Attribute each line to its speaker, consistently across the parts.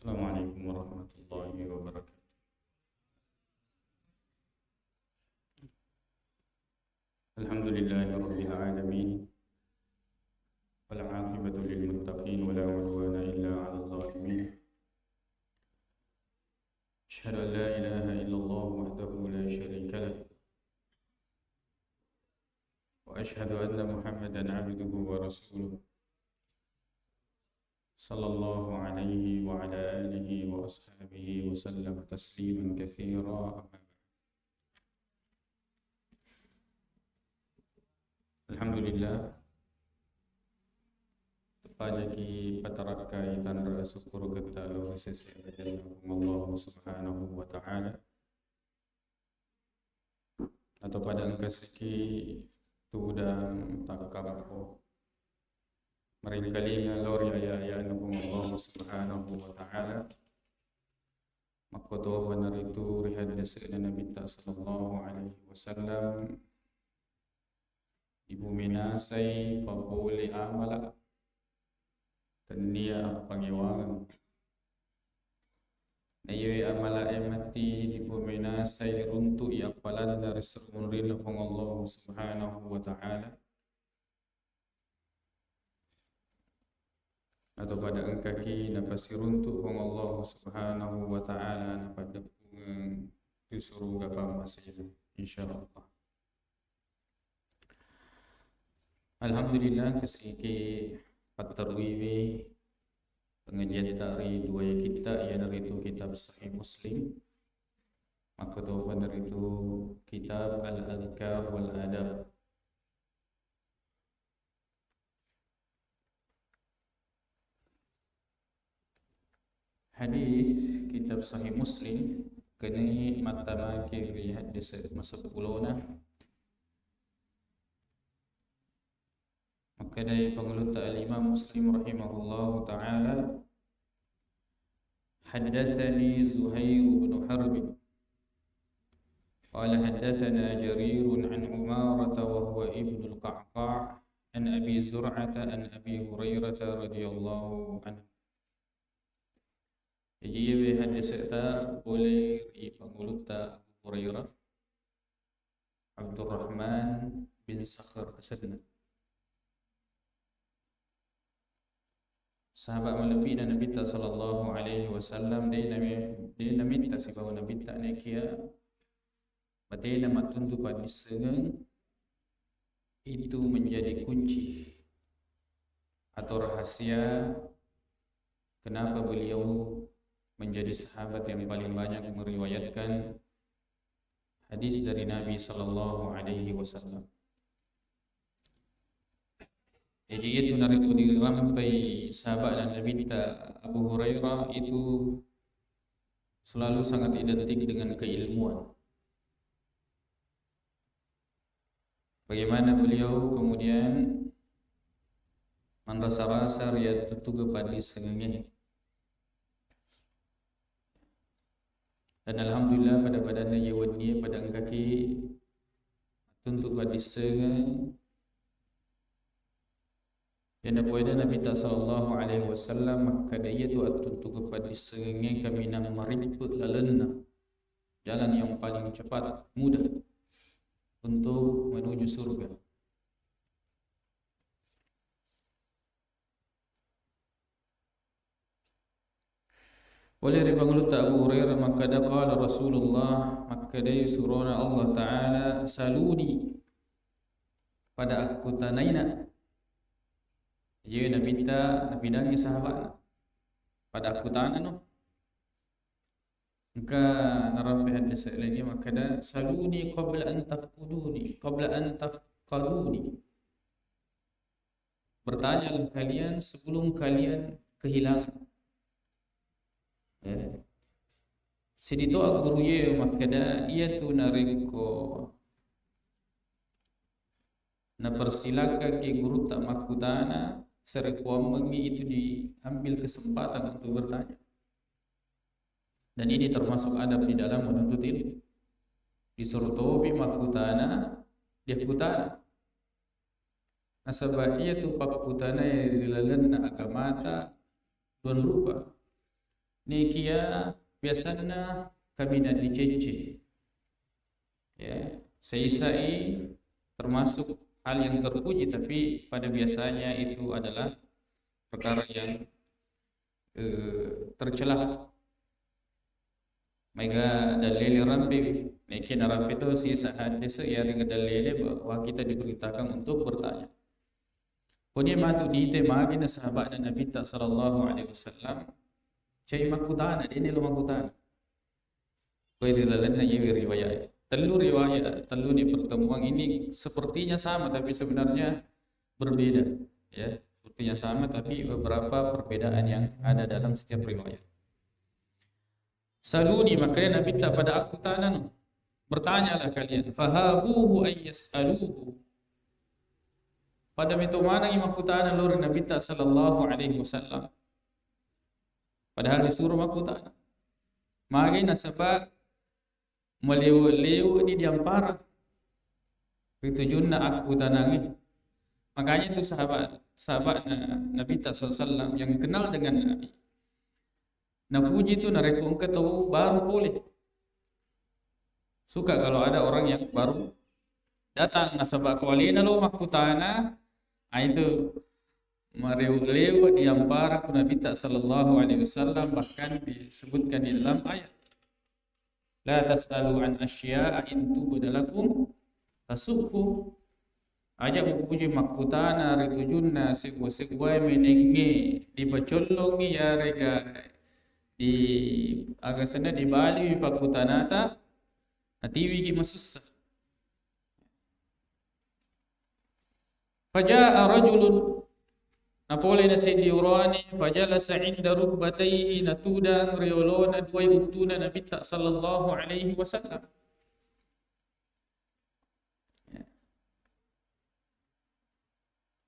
Speaker 1: Assalamualaikum warahmatullahi wabarakatuh. Alhamdulillahi rabbil alamin. Wal 'aqibatu lil muttaqin wa la 'udwana illa 'alal zalimin. Asyhadu an la ilaha illallah wahdahu la syarika lah. Wa asyhadu anna Muhammadan 'abduhu wa rasuluh. Sallallahu alaihi wa ala alihi wa ashabihi wa sallam tasliman katsira. Alhamdulillah, tepada ki patarakai tanra syukur kita lo sesi Allah Subhanahu wa taala. Atau pada angkasiki tudang takapo meringkali ngalor ya Allah Subhanahu wa taala. Makoto benar itu rihad sayyidina Nabi sallallahu alaihi wasallam ibu minasai papuli amala dan dia pangewangan nayo amala emati ibu minasai runtu ya palan dari serunril Allah Subhanahu wa taala atau pada engkaki napasi runtu Allah Subhanahu wa taala napada di surga pamasih insyaallah. Alhamdulillah kesiki patarwiwi pengajian dari dua kita yang dari itu kitab Sahih Muslim, maka tahu dari itu kitab Al-Adhkar wal Adab. Hadis kitab Sahih Muslim kini mata kiri hadis masuk pulona. Maka dari pengeluta al-Imam Muslim rahimahullahu ta'ala, haddathani Zuhair bin Harb qala haddathana Jarir an Umarah wa huwa ibn al-Qa'qa' an Abi Zur'ah an Abi Hurairah radhiyallahu anhu. Jadi hadis kita boleh pengeluta Abu Hurairah Abdurrahman bin Sakhr Asadna, sahabat melebihi dan Nabi sallallahu alaihi wasallam. Dia Nabi si bawa Nabi nekia batai nama tuntu pada sengang itu menjadi kunci atau rahasia kenapa beliau menjadi sahabat yang paling banyak meriwayatkan hadis dari Nabi sallallahu alaihi wasallam. Jadi itu nariku dirampai sahabat dan Nabi Abu Hurairah itu selalu sangat identik dengan keilmuan. Bagaimana beliau kemudian merasa-rasa riat tertuga pada sengenge. Dan alhamdulillah pada badannya yawadnya pada kaki untuk pada sengenge. Yang nabuaidan Nabi sallallahu alaihi wasallam maka dia tu atuntu kepada sengenge kami nak mariput lalena jalan yang paling cepat mudah untuk menuju surga. Oleh ribangulut Abu Hurairah maka dah qala Rasulullah maka dia surana Allah Ta'ala saluni pada aku tanaina. Jadi Nabi dangi sahabat pada aku tangan no. Maka narampi hadis lagi maka dah saluni qabla an tafqaduni. Bertanyalah kalian sebelum kalian kehilangan. Ya. Sidito guruye maka dah ia tu nariko na persilakan ke guru tak makutana serekuamengi itu diambil kesempatan untuk bertanya. Dan ini termasuk adab di dalam menuntut ilmu. Disuruh tobi makutana dia kutana. Nasabah ia tu pakutana yang dilalan na agamata dua rupa. Nikia biasanya kabinet dicece. Ya, seisai termasuk hal yang terpuji, tapi pada biasanya itu adalah perkara yang tercela. Mega dalil rampe, nekin rampe itu sisa hadis ya dengan dalil bahwa kita diberitakan untuk bertanya. Punya matu di magi na sahabat dan Nabi sallallahu alaihi wasallam. Cai makutana ini lo makutana. Kau dilalan na riwayat. Telu riwayat, telu di pertemuan ini sepertinya sama tapi sebenarnya berbeda. Ya, sepertinya sama tapi beberapa perbedaan yang ada dalam setiap riwayat. Saluni, makanya Nabi tak pada aku tanan. Bertanyalah kalian, fahabuhu ayyas'aluhu. Pada itu mana yang aku tanan lor Nabi tak sallallahu alaihi wasallam. Padahal disuruh aku tanan. Magi nasabah meliu-liu di diampara. Ritujunna aku tanangi. Makanya itu sahabat Nabi tak sallallahu alaihi wasallam yang kenal dengan Nabi. Napuji itu narekung ketemu baru boleh. Suka kalau ada orang yang baru datang nasabah kawalina lo makutana, itu mariu-liu diampara ku Nabi sallallahu alaihi wasallam, bahkan disebutkan di dalam ayat. La tas'alu an asya'a in tubda lakum tasukku. Ajak memuji makutana ritujunna segwa menenge dipacolongi ya rega di agasana di Bali pakutanata natiwi ki masussa. Faja'a rajulun napole na sidi urani fajalasa inda rukbatayhi natudang riolona duay untuna Nabi sallallahu alaihi wasallam.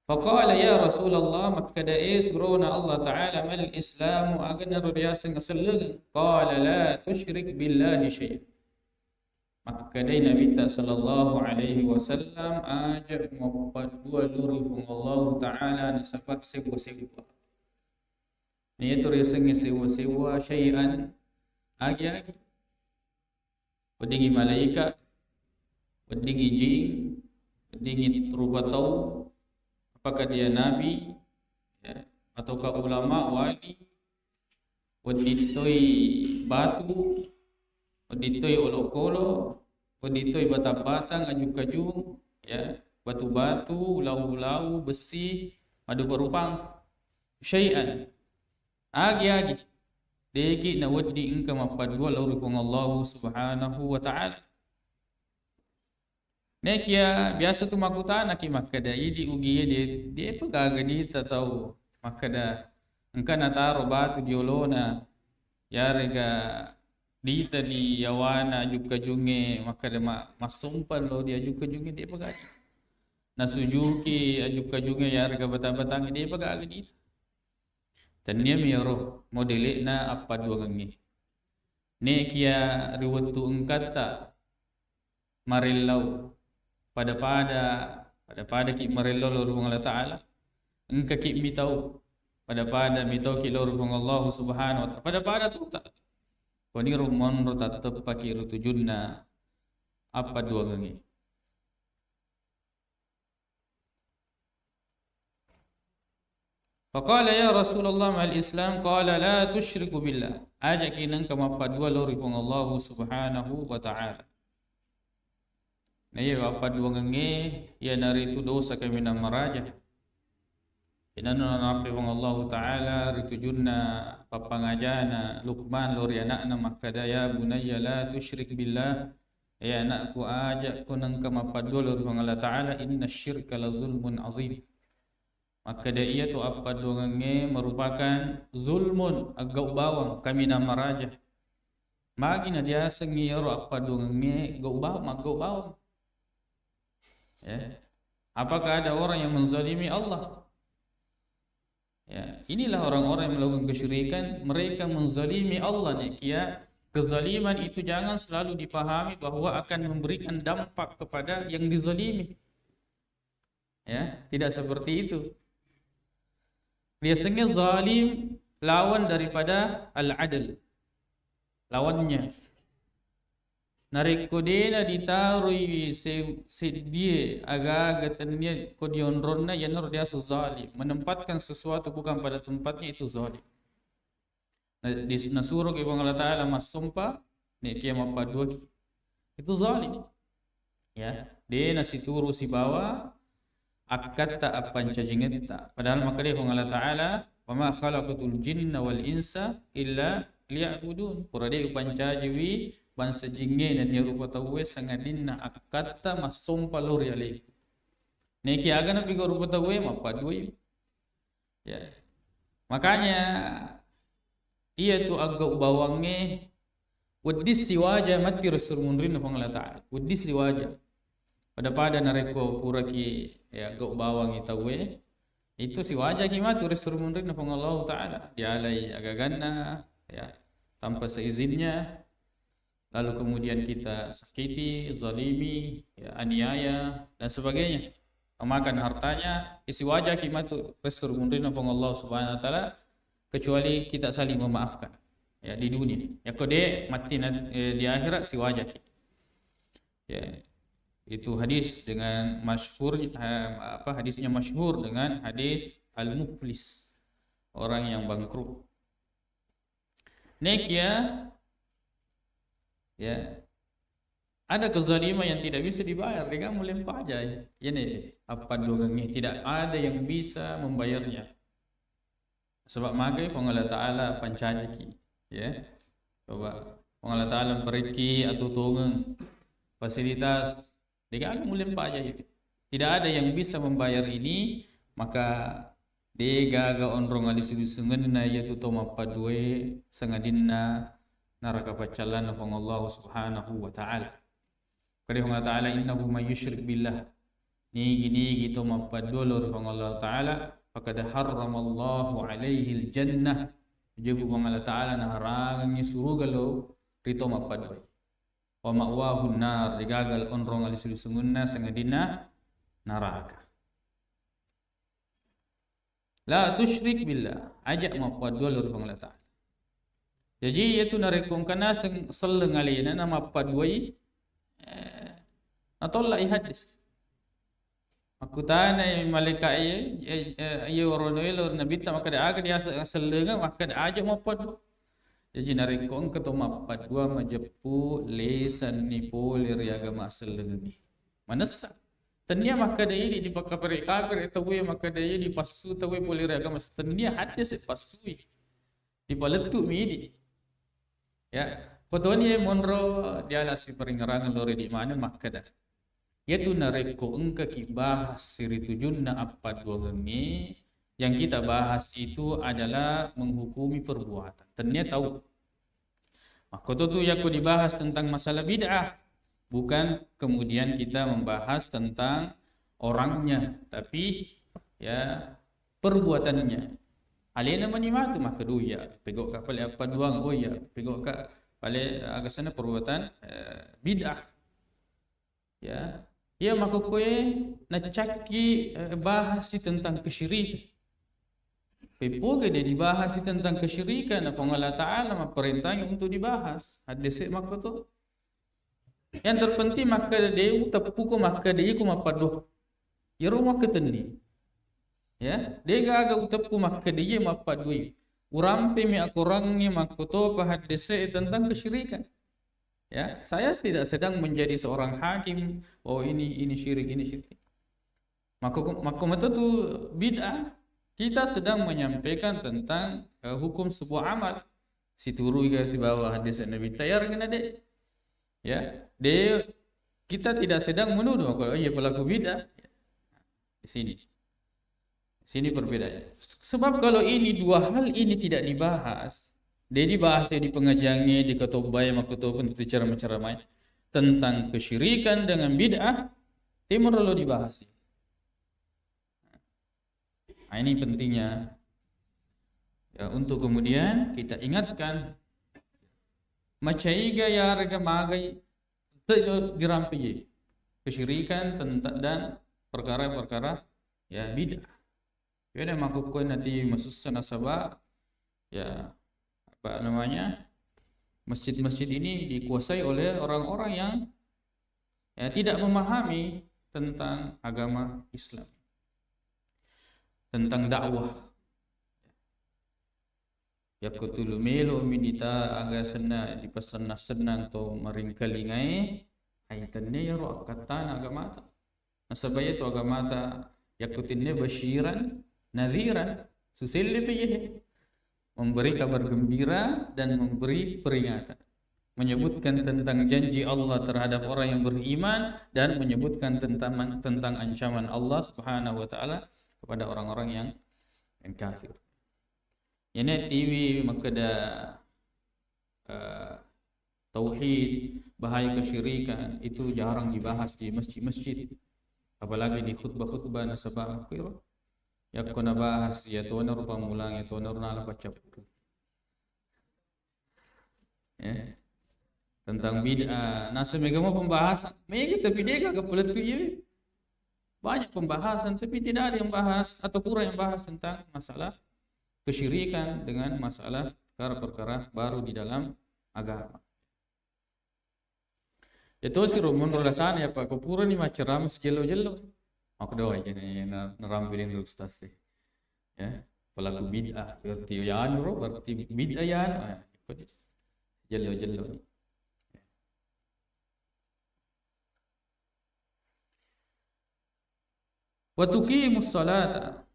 Speaker 1: Faqala ya Rasulullah, makada suruna Allah Ta'ala mal islamu agana rudiyasa ngasalug. Qala la tushrik billahi syai'an. Makada Nabi sallallahu alaihi wasallam ajak dua luri from Allah Ta'ala nasabak sewa-sewa. Ni itu riasanya sewa-sewa syai'an agi-agi. Wadingi malaikat, wadingi jin, wadingi rubatau. Apakah dia nabi, ya, ataukah ulama wali, waditoi batu, waditoi olok-olok, waditoi batang-batang, ajuk-ajuk, ya, batu-batu, lau-lau, besi, madu berupang, syai'an, agi-agi, deki na wadi ingka mapadwa laurikung Allah subhanahu wa ta'ala. Nekia biasa tu makutana ki makada idi ugi dia pegaga di tahu makada engka nataro batu diolona ya rega dita di yawana juga junge makada masumpan lo dia juga junge dia pegaga nasujuki juga junge ya rega batang-batang dia pegaga di dan dia miaro modele na apa dua gangi nekia riwatu engkata marilau pada ki marelo lorong Allah Ta'ala engka ki mitau pada mitau ki lorong Allah Subhanahu wa ta'ala pada tu tak koni rumon rotatap paki rutujunna apa dua gangi. Faqala ya Rasulullah ma'al Islam qala la tusyriku billah. Ajak kinang kamapa dua lorong Allah Subhanahu wa ta'ala. Naya apa dua ngenge ya nari itu dosa kami nama raja. Inana nabi wong Allah Ta'ala ritujunna papangajana Luqman lori anakna makadaya bunayya la tusyrik billah. Ya anakku ajak ku nang kamapadul lori wong Allah Ta'ala inna syirka la zulmun azim. Maka dia tu apa dua ngenge merupakan zulmun agak bawang kami nama raja. Magi na dia sengiyo apa dua ngenge gau bawang. Ya. Apakah ada orang yang menzalimi Allah? Ya, inilah orang-orang yang melakukan kesyirikan, mereka menzalimi Allah nih. Ya, kezaliman itu jangan selalu dipahami bahwa akan memberikan dampak kepada yang dizalimi. Ya, tidak seperti itu. Biasanya zalim lawan daripada al-adl. Lawannya. Nariko dena ditarui sedie agak-agak tanya kodionronna yanur dia zalim. Menempatkan sesuatu bukan pada tempatnya itu zalim. Di nasuro ke Allah Ta'ala masumpa ni dia mapadua itu zalim. Ya, dia nasi turu si bawa akata apan cajingeta. Padahal maka dia Allah Ta'ala wa ma khalaqatul jinna wal insa illa liya'budun. Pura dia upanca jiwi bangsa jinge dan dia rupa tahu sangadinna akata masumpa lori alaiku. Neki aga na pigo rupa tahu mapadua. Ya. Makanya ia tu agak bawangnya wadis siwaja mati rasul munrin fa Allah Ta'ala. Wadis siwaja pada nareko pura ki ya agak bawang tahu itu siwaja ki mati rasul munrin fa Allah Ta'ala. Dia alai agak ganna ya tanpa seizinnya. Lalu kemudian kita sakiti, zalimi, ya, aniaya dan sebagainya. Memakan hartanya, isi wajah kimatu resur mundrina pang Allah Subhanahu wa taala kecuali kita saling memaafkan ya di dunia. Ya kode mati di akhirat si wajah kita. Ya. Itu hadis dengan masyhur hadisnya masyhur dengan hadis al-muflis, orang yang bangkrut. Nekia ya, ada kezaliman yang tidak bisa dibayar, dia melempar aja. Ini apa dogangnya, tidak ada yang bisa membayarnya. Sebab magai Allah Ta'ala pancajiki, ya. Coba Allah Ta'ala periki atau tongeng fasilitas, dia melempar aja. Tidak ada yang bisa membayar ini, maka dia gaga onrong alisusungan na yaitu toma padue sangadinna neraka pacalan ng Allah Subhanahu wa Ta'ala. Kaya Allah Ta'ala innahu may yushrik billah. Nigi to mapadulor ng Allah Ta'ala faqad harramallahu alaihi al-jannah. Jibu ng Allah Ta'ala na harangan niya suruga lo rito mapadway. Wa ma'wahu nar digagal onrong alisusungun na sangadina neraka. La tusyrik billah. Ajak mapadulor ng Allah Ta'ala. Jadi itu narekong kana seleng alina nama padwai atollah hadis. Aku tanya malaikat ia orang nabi tak maka dia dia selenga maka dia ajak mapadu. Jadi narekong ketoma padwa majepu lesan ni polir agama selenga ni. Manasa tania maka dia di pakapare kafir tawe maka dia di pasu tawe polir agama tania hadis pasui di paletu mi. Ya, fotonya monro dia lah si peringarangan lori di mana makada. Yaitu nareko engka ki bahas siri tujunna apa dua geni yang kita bahas itu adalah menghukumi perbuatan. Ternyata tahu. Maka tu aku dibahas tentang masalah bid'ah, bukan kemudian kita membahas tentang orangnya, tapi ya perbuatannya. Alena menimatu maka duya pegok ka pale apa duang oh ya pegok ka pale agasana perbuatan bid'ah ya ia maka koe nacaki bahas tentang kesyirikan pepoge dia dibahas tentang kesyirikan apa Allah Ta'ala memerintahnya untuk dibahas hadis maka tu yang terpenting maka dia utapuko maka dia ku mapadoh ya rumah keteni. Ya, dia gaga utapu maka dia mapadui. Urampe mi akurangnya makoto hadise tentang kesyirikan. Ya, saya tidak sedang menjadi seorang hakim. Oh ini syirik, ini syirik. Maka itu bid'ah. Kita sedang menyampaikan tentang hukum sebuah amal. Si turu ke si bawah hadis Nabi tayar kena dek. Ya, dia kita tidak sedang menuduh kalau ia pelaku bid'ah. Di sini. Sini perbedaannya. Sebab kalau ini dua hal ini tidak dibahas, dia dibahas di pengajangnya, di ketubay, makutubun, di ceramah-ceramah tentang kesyirikan dengan bid'ah, timur lalu dibahas. Nah, ini pentingnya ya, untuk kemudian kita ingatkan macaiga ya harga magai dirampi kesyirikan dan perkara-perkara ya bid'ah. Kaya makukun nanti masusah nasabah ya apa namanya, masjid-masjid ini dikuasai oleh orang-orang yang ya tidak memahami tentang agama Islam, tentang dakwah. Ya kutulu melo minita aga sena di pesan senang to maringkali ngai ayatannya ya ro kata agama ta. Nasabaya to agama ta yakutinne basyiran nadhiran susilli bihi, memberi kabar gembira dan memberi peringatan, menyebutkan tentang janji Allah terhadap orang yang beriman dan menyebutkan tentang ancaman Allah Subhanahu wa taala kepada orang-orang yang kafir. Ini TV makada tauhid, bahaya kesyirikan itu jarang dibahas di masjid-masjid, apalagi di khutbah-khutbah nasabah kiro. Ya kena bahas ya tuan rupa mulang ya tuan nala baca ya tentang bid'ah. Nasa mega mau pembahasan mega tapi dia kagak peletu ya. Banyak pembahasan tapi tidak ada yang bahas atau kurang yang bahas tentang masalah kesyirikan dengan masalah perkara-perkara baru di dalam agama. Itu si Romun rulasan ya Pak Kupura ni maceram sejelo-jelo. Aku doa aja nih nerampilin dulu ustaz sih. Ya, pelaku bid'ah berarti yan ro berarti bid'ah yan. Jelo-jelo ni. Wa tuqimus salata.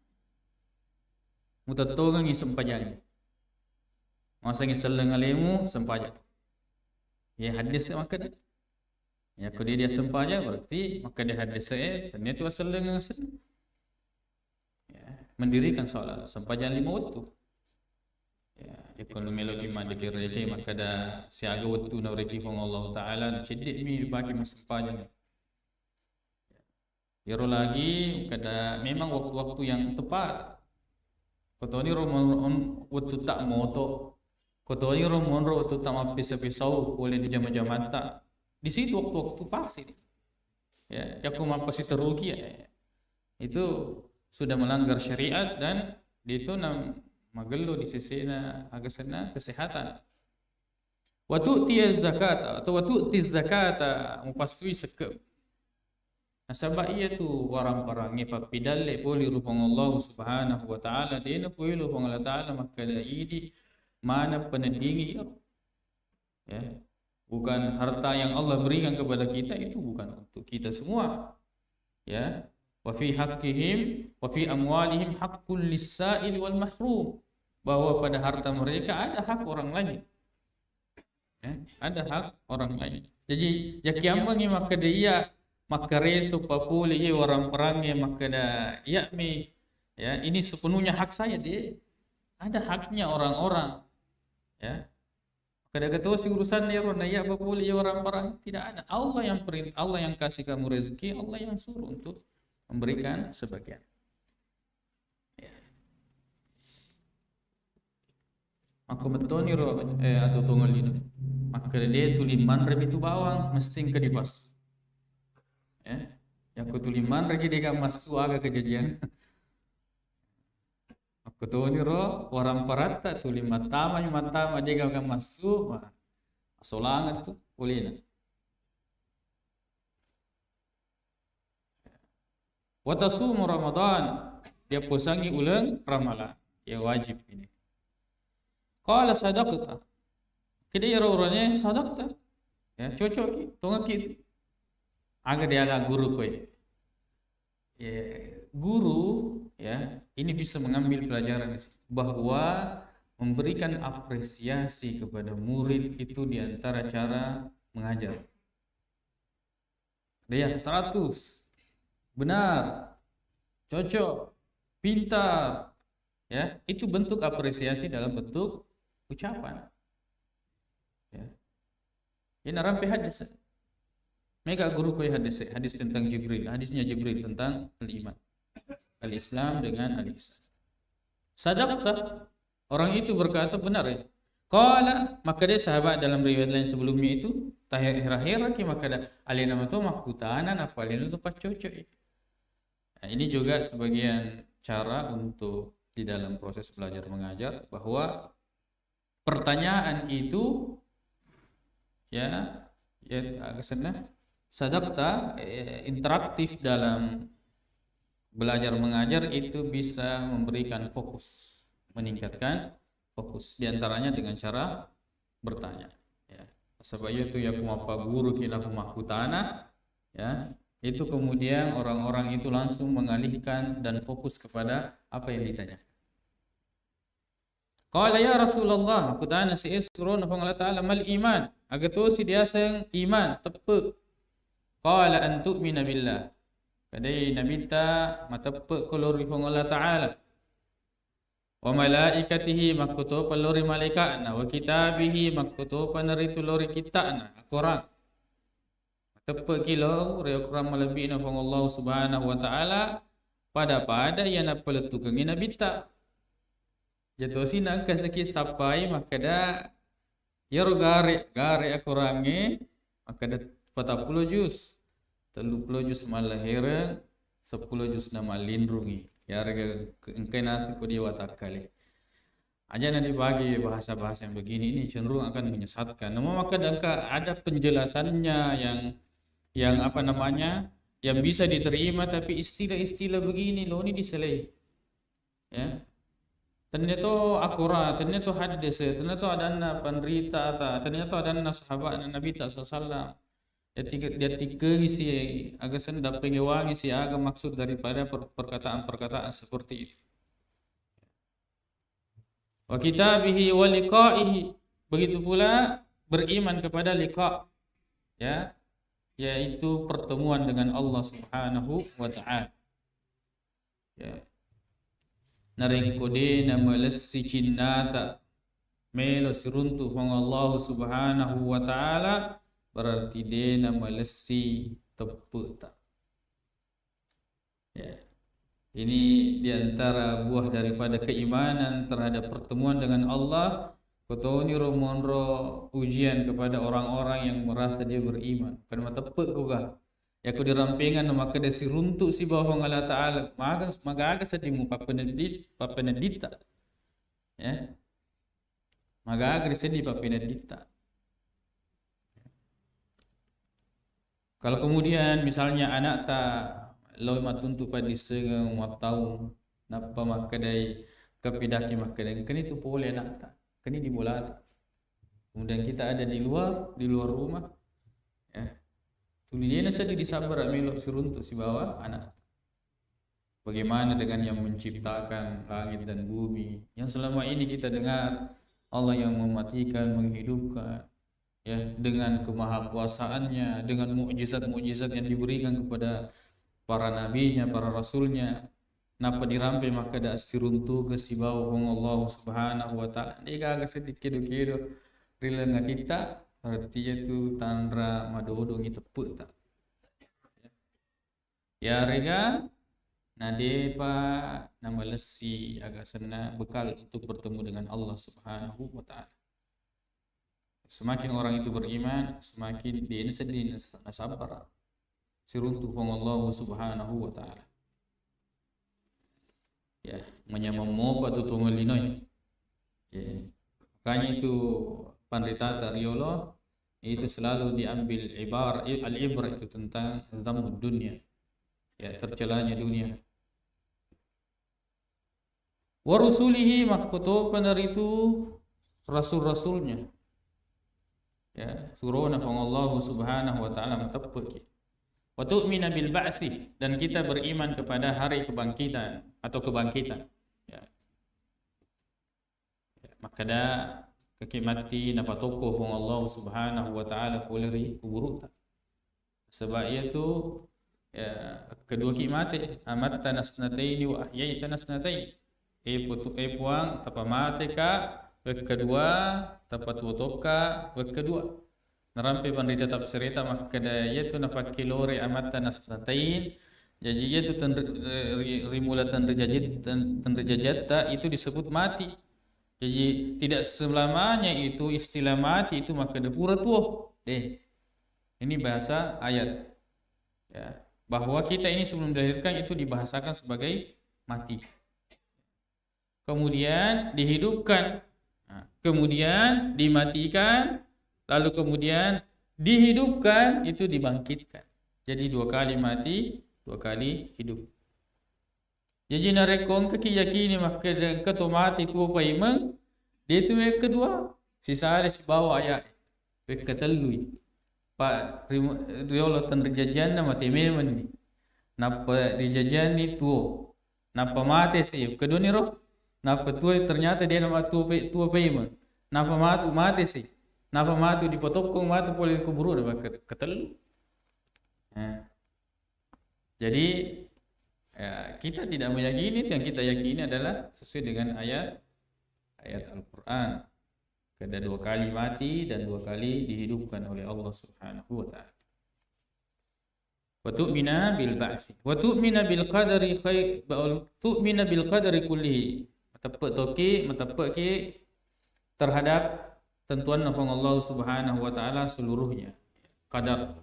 Speaker 1: Mutatogang isampajang. Masa ngi seleng alemu sampajang. Ya hadis maka ya kalau dia sempaja berarti maka dia hadis ternyata asal dengan asal. Ya, mendirikan salat sempaja 5 waktu. Ya, ekonomi melodi mandi rejeki maka da siaga waktu na rejeki pong Allah taala cedik mi bagi sempaja. Ya ro lagi kada memang waktu-waktu yang tepat. Kotoni romon waktu tak moto. Kotoni romon waktu tak mapisa-pisau boleh di jam-jam tak. Di situ waktu-waktu pasti ya aku pasti terugi ya. Itu sudah melanggar syariat dan itu magelo di sisi agasana kesehatan. Wa tu'ti zakata atau wa tu'ti zakata mupaswi sekep. Nasaba iya tu warang parangi papidalle poli rupang Allah Subhanahu wa taala dena poli rupang Allah taala maka idi mana penedingi ya. Bukan harta yang Allah berikan kepada kita itu bukan untuk kita semua. Ya. Wa fi haqqihim wa fi amwalihim haqqul lis-sa'il wal mahrum. Bahwa pada harta mereka ada hak orang lain. Ya, ada hak orang lain. Jadi ya kiambangi maka dia maka reso papuli ye orang perangnya maka da ya mi ya ini sepenuhnya hak saya dia. Ada haknya orang-orang. Ya. Kada kata si urusan dia rona ya apa boleh ya orang tidak ada. Allah yang perintah, Allah yang kasih kamu rezeki, Allah yang suruh untuk memberikan sebagian. Ya. Aku betoni ro atau tongol ini. Maka dia tuliman rebi tu bawang mesti ke dipas. Ya. Yang ku tuliman lagi dia masuk agak kejadian. Aku tahu ni roh orang parata tu lima tama dia akan masuk solangan tu boleh nak. Watasumu Ramadan dia pusangi ulang Ramadan ya wajib ini. Qala sadaqta. Kedai orangnya sadaqta. Ya cocok ki tongak ki. Aga dia ada guru koi. Ya guru ya ini bisa mengambil pelajaran bahwa memberikan apresiasi kepada murid itu diantara cara mengajar. Dia 100 benar, cocok, pintar, ya itu bentuk apresiasi dalam bentuk ucapan. Ya, ini rampai hadis. Mereka guru koi hadis tentang Jibril, hadisnya Jibril tentang al-iman. Al-Islam dengan al-Ihsan. Sadaqta, orang itu berkata benar ya. Qala, maka dia sahabat dalam riwayat lain sebelumnya itu tahir-tahir ki maka ada alina tu makutanan apa alina tu pacocok. Nah, ini juga sebagian cara untuk di dalam proses belajar mengajar bahwa pertanyaan itu ya kesana sadaqta interaktif dalam belajar mengajar itu bisa memberikan fokus, meningkatkan fokus diantaranya dengan cara bertanya ya. Sebab itu ya kumapa guru kila kumakutana ya, itu kemudian orang-orang itu langsung mengalihkan dan fokus kepada apa yang ditanya. Qala ya Rasulullah, kutana si isrun fa Allah taala mal iman, agatu si dia seng iman tepe. Qala an tu'mina billah, kadai nabi ta matepe kolori fa Allah taala. Wa malaikatihi makutu palori malaikatna wa kitabihi makutu panaritu lori kitabna Al-Quran. Tepe kilo re Al-Quran malabina fa Allah subhanahu wa taala pada yang apa letukang nabi ta. Jatuh sini ke sakit sampai maka dah ya gare akurange maka dah 40 juz 30 juz malahira 10 juz nama lindrungi ya harga engkai nasi ko dia watakale aja nanti bagi bahasa-bahasa yang begini ini cenderung akan menyesatkan. Namun maka ada penjelasannya yang apa namanya yang bisa diterima, tapi istilah-istilah begini loh ini diselai ya. Ternyata akurat, ternyata hadis, ternyata ada penderita, ternyata ada sahabat Nabi SAW. Dia tiga ngisi agak sendap pengewangi si agak maksud daripada perkataan-perkataan seperti itu. Wa kitabihi wa liqa'ihi, begitu pula beriman kepada liqa, ya, yaitu pertemuan dengan Allah Subhanahu wa taala. Ya. Naring kode nama lesi cinnata melo siruntu hong Allah Subhanahu wa taala berarti de nama lesi teputa. Ya. Ini diantara buah daripada keimanan terhadap pertemuan dengan Allah. Kotoni romonro ujian kepada orang-orang yang merasa dia beriman. Karena tepuk juga. Ya ku dirampingan maka dia siruntuk si bawah Allah Ta'ala magaga sedimu papenedita ya magaga disedi papenedita. Kalau kemudian misalnya anak tak law matuntu padi sengeng matau napa makadai kepidaki makadai kan itu boleh anak tak kan ini bola. Kemudian kita ada di luar rumah ya. Tulisannya saja disabar melok siruntuk si bawah anak. Bagaimana dengan yang menciptakan langit dan bumi yang selama ini kita dengar Allah yang mematikan, menghidupkan, ya dengan kemahakuasaannya, dengan mukjizat-mukjizat yang diberikan kepada para nabinya, para rasulnya. Napa dirampai maka dak siruntuk ke si bawah Allah Subhanahu wa taala. Dia agak sedikit kedo rila kita. Artinya itu tandra madodo gitu tepuk tak. Ya rega nade pa nama lesi agak sena bekal untuk bertemu dengan Allah Subhanahu wa taala. Semakin orang itu beriman, semakin dia ini sedih sabar. Siruntu Allah Subhanahu wa taala. Ya, menyamamo patu tungelinoi. Ya. Makanya itu Pandita Riolo itu selalu diambil al-ibra itu tentang zamud dunia, ya tercelanya dunia. Wa rusulihi makutu benar itu rasul-rasulnya, ya surona Allah Subhanahu wa taala matabbaki. Wa tu'mina bil ba'si, dan kita beriman kepada hari kebangkitan atau kebangkitan. Ya. Maka kaki mati napa tokoh hong Allah Subhanahu wa taala poleri kuburuta. Sebab itu ya kedua ki mati amat tanasnataini wa ahyaitana nasnatain. Puang tapa mati ka kedua tapat wotoka kedua. Narampe pandita tafsirita maka daya itu napa kilore amat tanasnatain. Jadi itu rimulatan rejajat itu disebut mati. Jadi tidak selamanya itu istilah mati itu maka depura tuh deh. Ini bahasa ayat. Ya, bahwa kita ini sebelum dilahirkan itu dibahasakan sebagai mati. Kemudian dihidupkan. Kemudian dimatikan, lalu kemudian dihidupkan, itu dibangkitkan. Jadi 2 kali mati, 2 kali hidup. Jadi narekong yakini maka ke mati tu apa imang, dia tu yang kedua, sisa ada si bawa ayat. Ketelui. Pak riolo tan rejajan na mati memang ni. Napa rejajan ni tuo. Napa mati sih? Kedua ni roh. Napa tuo ternyata dia nama tuo apa imang. Napa mati sih? Napa mati dipotokong mati boleh kuburu na ketel. Jadi kita tidak meyakini, yang kita yakini adalah sesuai dengan ayat Al-Quran. Ada 2 kali mati dan 2 kali dihidupkan oleh Allah Subhanahu wa taala. Wa tu'mina bil ba'si wa tu'mina bil qadari khair wa tu'mina bil qadari kullihi. Matapak terhadap tentuan Allah Subhanahu wa taala seluruhnya. Qadar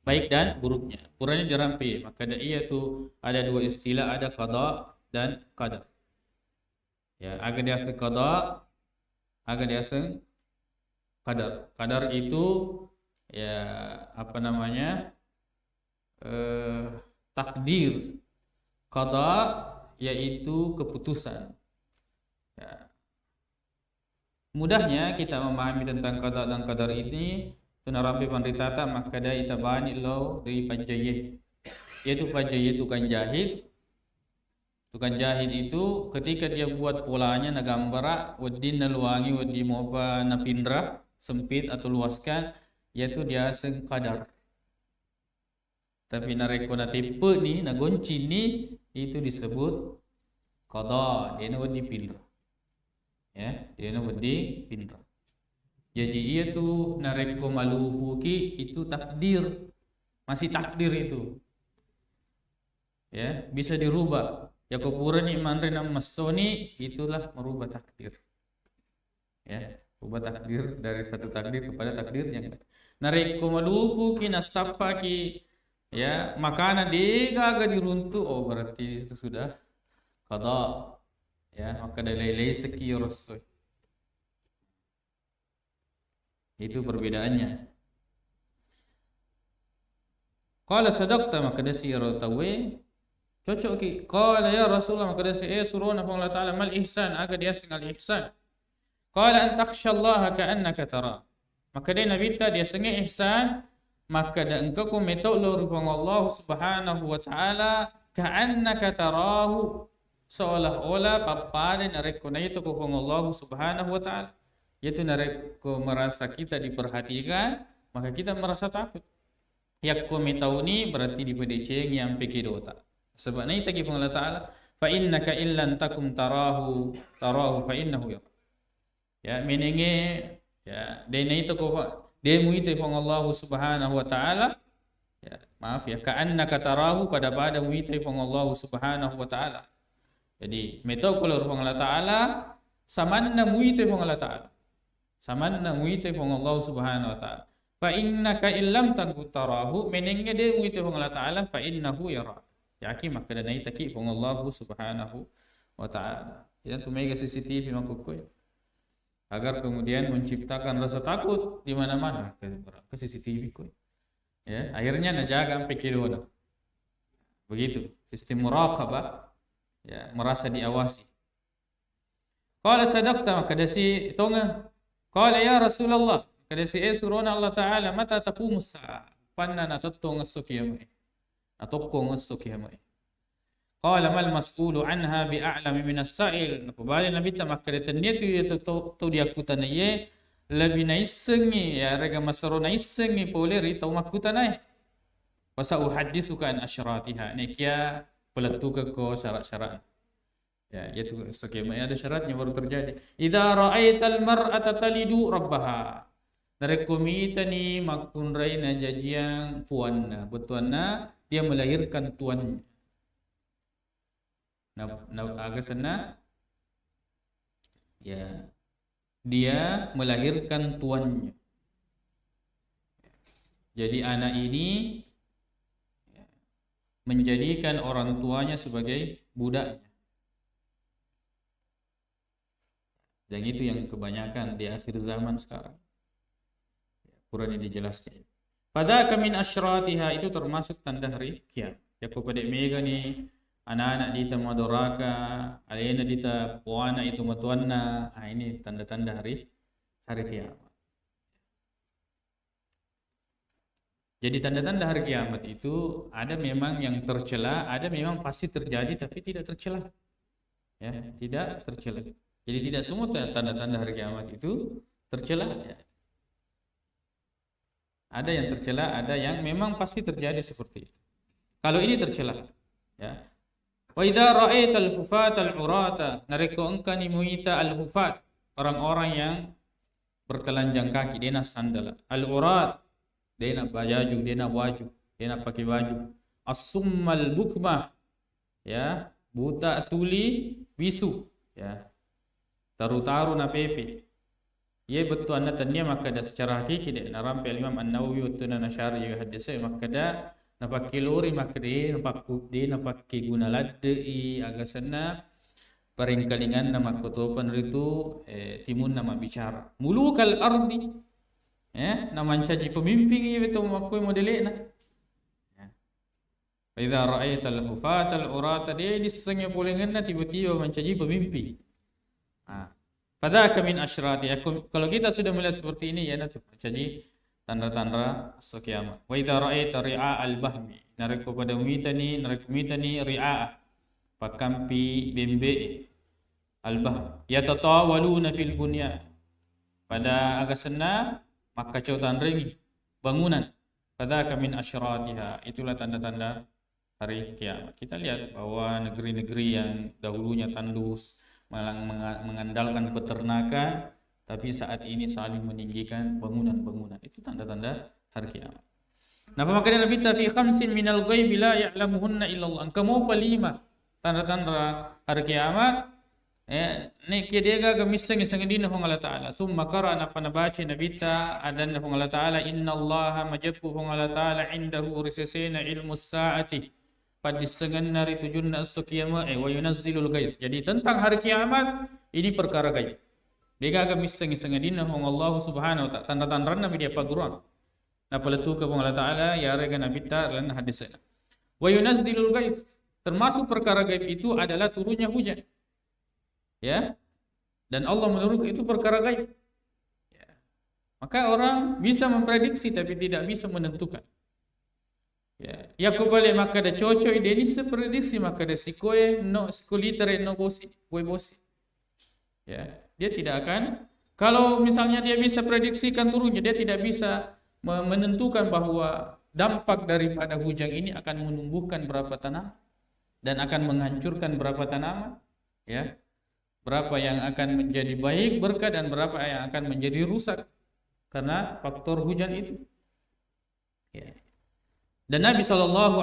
Speaker 1: baik dan buruknya. Ukurannya dirampi. Maka dai itu ada 2 istilah, ada qada dan qadar. Ya, agak dia qada, agak dia qadar. Qadar itu ya apa namanya? Takdir. Qada yaitu keputusan. Ya. Mudahnya kita memahami tentang qada dan qadar ini tunarampi pandritata maka da itabani lo dari panjayeh, yaitu panjayeh tukang jahit. Tukang jahit itu ketika dia buat polanya nagambara wadin naluangi wadi mopa napindra sempit atau luaskan, yaitu dia qadar. Tapi nareko na tipe ni nagonci ni itu disebut qada, dia wadi pindra. Ya, dia wadi pindra. Jadi ia tu nareko malupuki itu takdir, masih takdir itu, ya bisa dirubah. Ya kupuran iman rena masoni itulah merubah takdir, ya rubah takdir dari satu takdir kepada takdir yang lain. Nareko malupuki nasapaki, ya makanan digaga diruntuh, oh berarti itu sudah qada, ya maka dalilai seki rasul. Itu perbedaannya. Qala sadaqta, maka dasi tawe cocok ki. Qala ya Rasulullah, maka dasi suruna Allah taala mal ihsan, aga dia singal ihsan. Qala an takhshallaha ka'annaka tara. Maka dia nabi ta dia sengi ihsan, maka da engkau ko metok lo rupang Allah Subhanahu wa taala ka'annaka tarahu, seolah-olah papada narekona itu ko Allah Subhanahu wa taala. Yaitu nareko merasa kita diperhatikan, maka kita merasa takut. Yak ko metauni berarti di PDC yang pikirota. Sebab ini tagi Allah taala, fa innaka illan takum tarahu fa innahu ya. Ya menenge ya dene itu ko demu itu Allah Subhanahu wa taala. Ya, maaf ya, ka'annaka tarahu pada mu itu Allah Subhanahu wa taala. Jadi metau kalau Allah taala samanna mu itu Allah taala. Samanna muite pong Allah Subhanahu wa taala. Fa innaka illam takun tarahu, menenge de muite pong Allah taala fa innahu yara. Yaki maka danai taki pong Allah Subhanahu wa taala. Jadi tumega CCTV makukoy. Agar kemudian menciptakan rasa takut di mana-mana ke CCTV koy. Ya, akhirnya najaga sampai kilona. Begitu, sistem muraqabah, ya, merasa diawasi. Qala sadaqta, maka dasi tonga. Qala ya Rasulullah, kada si suruna Allah taala mata taqumu saa, panna natatong as-sukiyamai. Natokong as-sukiyamai. Qala mal mas'ulu anha bi a'lami min as-sa'il. Napabali nabi ta makada taniyatu to diakutan ye labi na isengi ya rega masaro na isengi poleri tau makutanai. Wasa uhaddithuka an asyratiha. Nekia pelatuka ko syarat-syarat. Ya, yaitu skema ada syaratnya baru terjadi. Idza ra'aital mar'ata talidu rabbaha. Dari komita ni makun raina jajiang puanna, betuanna dia melahirkan tuannya. Agak sana ya dia melahirkan tuannya. Jadi anak ini menjadikan orang tuanya sebagai budaknya. Dan itu yang kebanyakan di akhir zaman sekarang. Quran ini dijelaskan. Pada kamin asyratiha, itu termasuk tanda hari kiamat. Ya kepada mega ni anak-anak dita madoraka, alena dita puana itu matuanna. Ini tanda-tanda hari kiamat. Jadi tanda-tanda hari kiamat itu ada memang yang tercela, ada memang pasti terjadi tapi tidak tercela. Ya, tidak tercela. Jadi tidak semua tanda-tanda hari kiamat itu tercela. Ya. Ada yang tercela, ada yang memang pasti terjadi seperti itu. Kalau ini tercela, ya. Wa idza ra'aital hufatal urata, nareko engkani muita al hufat, orang-orang yang bertelanjang kaki, dia nak sandal. Al urat, dia nak baju, dia nak pakai baju. As-summal bukmah, ya, buta tuli bisu, ya. Taru-taru na pepe. Ia betul anda tanya maka dah secara hakiki dia narampi Imam An-Nawawi waktu na syarah ya hadis maka dah nampak kilori maka dia nampak guna ladei agak sana peringkalingan nama kotopan itu timun nama bicara mulukal ardi ya nama mencaci pemimpin ia betul makoi modelena ya idza ra'aital hufatal urata dia disengnya bolenganna tiba-tiba mencaci pemimpin. Pada kamin asyrati. Kalau kita sudah melihat seperti ini ya nanti jadi tanda-tanda kiamat. Wa idza ra'aita ri'a al-bahmi. Nareko pada mitani ri'a pakampi bembe al-bahm. Yatatawaluna fil bunyan. Pada agasana maka cautan ringi bangunan. Pada kamin asyratiha. Itulah tanda-tanda hari kiamat. Kita lihat bahwa negeri-negeri yang dahulunya tandus mengandalkan peternakan tapi saat ini saling meninggikan bangunan-bangunan. Itu tanda-tanda hari kiamat. Nah, makanya Nabi fi khamsin minal ghaibi la ya'lamuhunna illallah. Kamu palima tanda-tanda hari kiamat ne kedega gamisang isang din ng Allah Taala. Summa qara na panabaci Nabi ta adan ng Allah Taala innallaha majabbu ng Allah Taala indahu risasina ilmu saati. Padisengan nari tujunna as-qiyamah wa yunazzilul ghaits. Jadi tentang hari kiamat ini perkara gaib. Dia agak miseng-miseng dinna hong Allah Subhanahu wa ta'ala tanda-tanda nabi dia paguran. Na paletu ke Allah Taala ya rega nabi ta lan hadisna. Wa yunazzilul ghaits. Termasuk perkara gaib itu adalah turunnya hujan. Ya. Dan Allah menurunkan itu perkara gaib. Ya. Maka orang bisa memprediksi tapi tidak bisa menentukan. Ya kembali maka ada cocok dia ni seprediksi maka ada sikoe no sikulitere no bosi kue bosi. Ya, dia tidak akan kalau misalnya dia bisa prediksikan turunnya dia tidak bisa menentukan bahwa dampak daripada hujan ini akan menumbuhkan berapa tanah dan akan menghancurkan berapa tanaman, ya. Berapa yang akan menjadi baik berkah dan berapa yang akan menjadi rusak karena faktor hujan itu. Ya. Dan Nabi SAW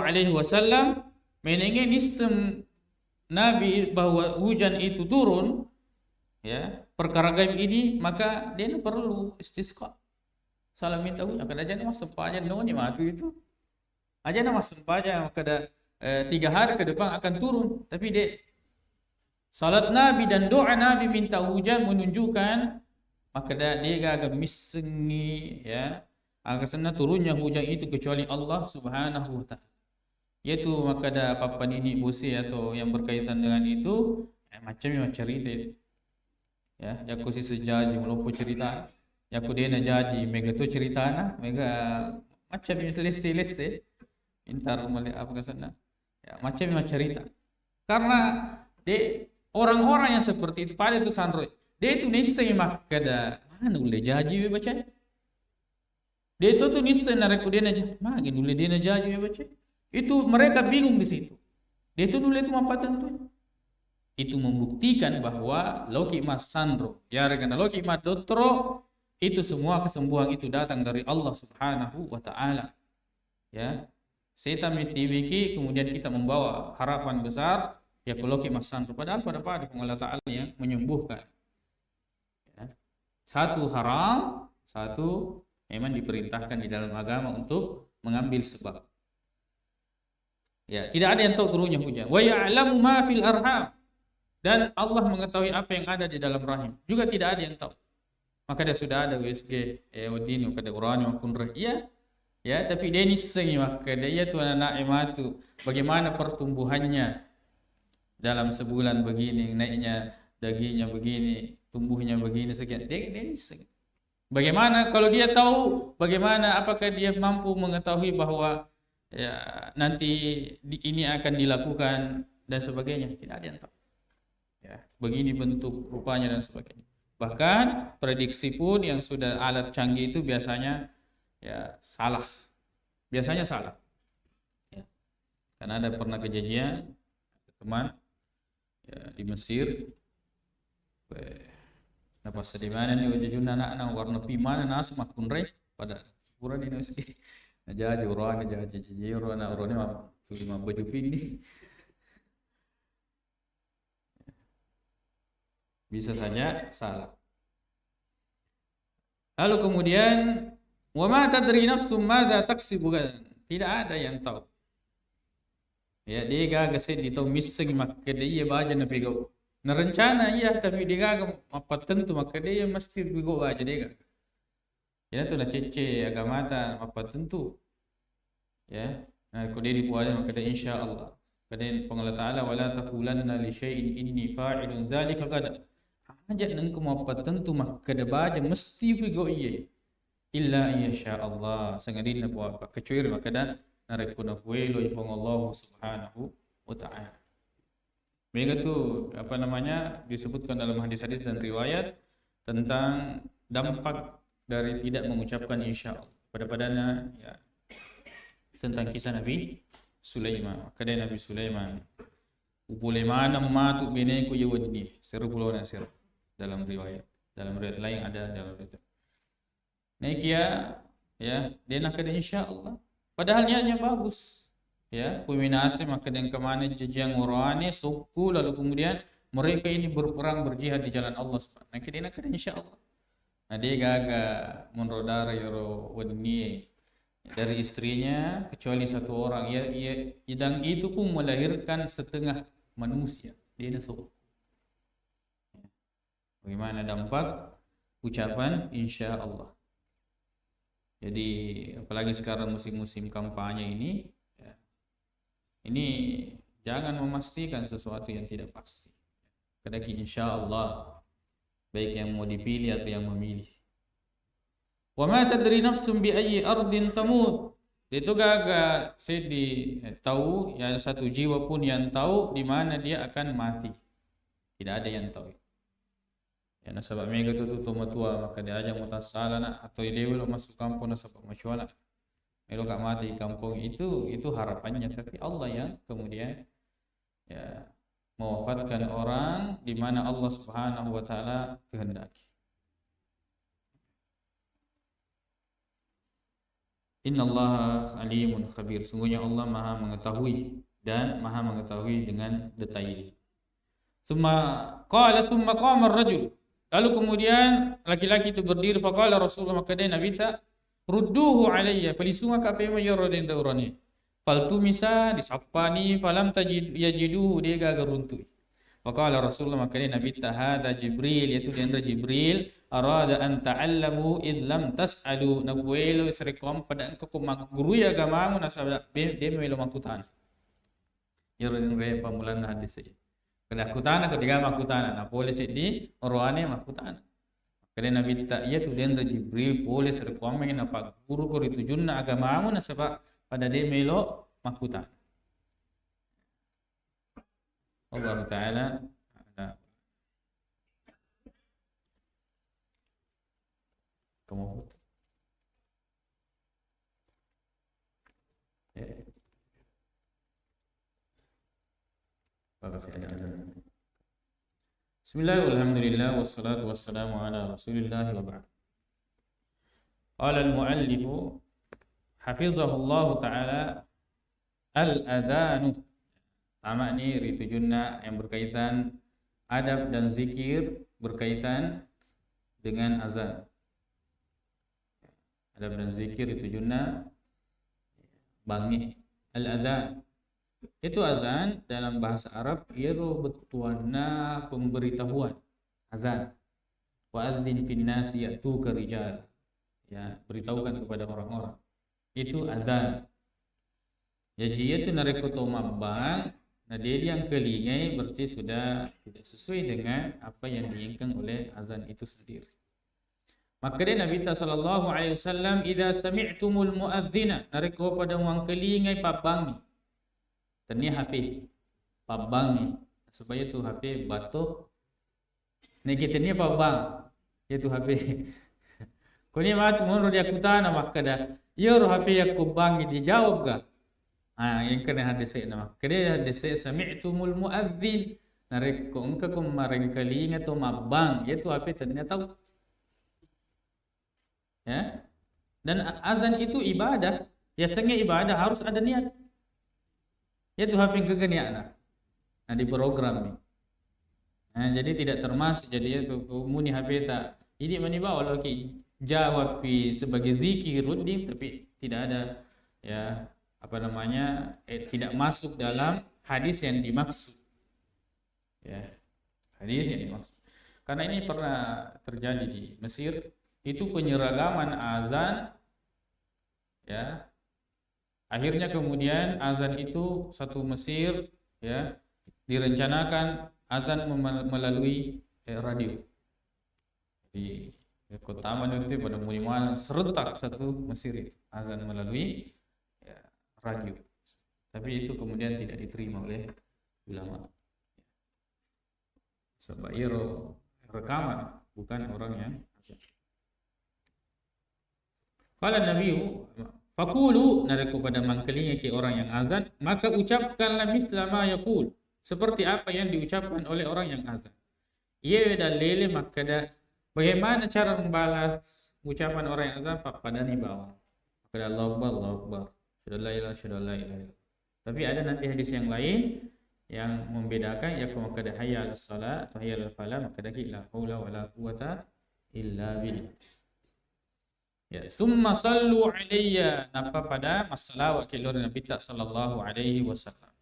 Speaker 1: menengeni Nabi bahwa hujan itu turun, ya perkara gaib ini maka dia perlu istisqa. Salam minta hujan. Kada aja nama sempaja noni matu itu. Aja nama sempaja maka ada 3 hari ke depan akan turun. Tapi dia salat Nabi dan doa Nabi minta hujan menunjukkan maka dia agak misengi ya. Agasana turunnya hujan itu kecuali Allah Subhanahu wa ta'ala. Yaitu maka ada apa nini busi atau yang berkaitan dengan itu macam cerita itu. Ya, yaku si sejaji melompo cerita. Yaku dia na jaji mega tu cerita na, mega macam lese intar mali apa kasana. Ya, macam cerita. Karena dia orang-orang yang seperti itu pada itu sandro. Dia itu nisai maka ada mana boleh jaji baca. Dia itu tuh nisai nareku dia aja, magi dulu dia aja baca. Itu mereka bingung di situ. Dia itu dulu itu apa tentu? Itu membuktikan bahwa Loki Mas Sandro, ya regana Loki Mas Dotro itu semua kesembuhan itu datang dari Allah Subhanahu wa ta'ala. Ya. Setan mitibiki kemudian kita membawa harapan besar ya ke Loki Mas Sandro padahal pada Allah Ta'ala yang menyembuhkan. Ya. Satu haram, satu memang diperintahkan di dalam agama untuk mengambil sebab. Ya, tidak ada yang tahu turunnya hujan. Wa ya'lamu ma fil arham. dan Allah mengetahui apa yang ada di dalam rahim. Juga tidak ada yang tahu. Maka dia sudah ada USG, wadini, kada urani, makunrah. Iya, ya, tapi dia nisengi maka dia tu anak ematu. Bagaimana pertumbuhannya dalam sebulan begini, naiknya dagingnya begini, tumbuhnya begini sekian. Dia nisengi. Bagaimana kalau dia tahu, bagaimana apakah dia mampu mengetahui bahwa ya nanti ini akan dilakukan dan sebagainya? Tidak ada yang tahu. Ya, begini bentuk rupanya dan sebagainya. Bahkan prediksi pun yang sudah alat canggih itu biasanya ya salah. Biasanya salah. Ya. Karena ada pernah kejadian teman ya, di Mesir. Napa di mana ni wajahun anak warna pimana nas makun rey pada ukuran ini meski. Jadi orang jadi orang mah cuma baju pindi. Bisa saja salah. Lalu kemudian wa ma tadri nafsum madza taksibu, tidak ada yang tahu. Ya dia gaga di tahu missing maka dia baca na pegau. Na rencana iya tapi dia gaga apa tentu maka dia mesti pegau aja dia gaga. Ya tu lah cece agama ta apa tentu. Ya. Nah kalau dia dibuatnya maka dia insyaallah. Kemudian pengalat Ta'ala wala taqulanna li syai'in inni fa'ilun dzalika ghadan. Ajak nang apa tentu maka dia baca mesti pegau iya. Illa insya Allah sangadin na apa kecuali maka dah narekuna fuelo yang Allah Subhanahu wa taala. Mereka tu apa namanya disebutkan dalam hadis-hadis dan riwayat tentang dampak dari tidak mengucapkan insya Allah pada-padanya ya, tentang kisah Nabi Sulaiman. Kadang Nabi Sulaiman boleh mana matu beneku ya wadni serupulo nasir dalam riwayat lain ada dalam riwayat. Naikia ya dia nak ada insya Allah. Padahal niatnya bagus. Ya, peminasi maka yang kemana jejang orangnya suku lalu kemudian mereka ini berperang berjihad di jalan Allah Subhanahu. Nah, dia nak ada insya Allah. Nah, dia gaga menrodara yoro wadni dari istrinya kecuali satu orang. Dan itu pun melahirkan setengah manusia. Dia nasuk. Bagaimana dampak ucapan insya Allah? Jadi apalagi sekarang musim-musim kampanye ini, ya, ini jangan memastikan sesuatu yang tidak pasti. Kedaki insya Allah, baik yang mau dipilih atau yang memilih. Wa ma tadri nafsum bi ayyi ardin tamut. Itu gagak sedih tahu ya satu jiwa pun yang tahu di mana dia akan mati. Tidak ada yang tahu. Ya nasabak mega tu tua maka dia aja mutas salah nak atau dia belum masuk kampung nasabak masyuala. Melo gak mati di kampung itu harapannya, tapi Allah yang kemudian ya mewafatkan orang di mana Allah Subhanahu wa taala kehendaki. Innallaha alimun khabir. Sungguhnya Allah Maha mengetahui dan Maha mengetahui dengan detail. Summa qama ar-rajul. Lalu kemudian laki-laki itu berdiri, faqala Rasulullah, maka dia Nabi tak rudduhu alayya, palisunga ka pe mayor den daurani. Faltu misa disapani falam tajid yajiduhu, dia gagal runtuh. Faqala Rasulullah, maka dia Nabi tak hada Jibril, yaitu dia Jibril, arada an ta'allamu id lam tas'alu, nabuelo isrekom pada engkau guru agamamu nasabda dia melo makutan. Yoro re pamulan hadis saja. Kada kutana ketiga makutana na polis di orwane makutana. Kada Nabi ta iya tu den Jibril polis rekomeng na pak guru itu junna agamamu na sebab pada de melo makutana. Allah taala ada kamu Bismillahirrahmanirrahim. Alhamdulillah wassalatu wassalamu ala Rasulillah wa ba'd. Qala al-muallif hafizahullah taala al-adhan. Tamak ni ritujunna yang berkaitan adab dan zikir berkaitan dengan azan. Adab dan zikir ritujunna bangi al-adhan. Itu azan dalam bahasa Arab iru betuana pemberitahuan. Azan. Wa adzin fin nasi ya'tuka rijal. Ya, beritahukan kepada orang-orang. Itu azan. Jadi itu nareko mabang. Nah, dia yang kelingai berarti sudah tidak sesuai dengan apa yang diinginkan oleh azan itu sendiri. Maka dia Nabi sallallahu alaihi wasallam idza sami'tumul muadzina nareko pada wang kelingai pabangi. Tania HP pabangi supaya tu HP batuk. Nek kita ni pabang itu HP. Kau ni mat mon dia kutana maka dah. Yo HP aku bangi dijawab ga? Yang kena hadis nama. Kena hadis sami'tumul muadzin. Nareko engka kemarin kali ingat tu mabang. Iaitu apa ternyata tahu. Ya. Dan azan itu ibadah. Biasanya ibadah harus ada niat. Iaitu HP engka niat. Nah di program ni. Nah, jadi tidak termasuk jadi itu muni HP tak. Ini mani bawa lagi jawab sebagai zikir rutin tapi tidak ada ya apa namanya tidak masuk dalam hadis yang dimaksud ya hadis yang dimaksud karena ini pernah terjadi di Mesir itu penyeragaman azan ya akhirnya kemudian azan itu satu Mesir ya direncanakan azan melalui radio di kota mana itu pada muliman serentak satu Mesir itu azan melalui radio. Tapi itu kemudian tidak diterima oleh ulama. Sebab ia rekaman bukan orang yang azan. Qala Nabi faqulu nareko pada mangkelinga ke orang yang azan maka ucapkanlah misla ma yaqul seperti apa yang diucapkan oleh orang yang azan. Ia dalile maka bagaimana cara membalas ucapan orang yang azan pada ni bawah. Pada Allahu Akbar. Tapi ada nanti hadis yang lain yang membedakan ya maka ada hayya 'alas salat atau hayya 'alal falah maka ada la haula wala quwata illa billah. Ya, summa sallu alayya napa pada masalah wakil Nabi sallallahu alaihi wasallam.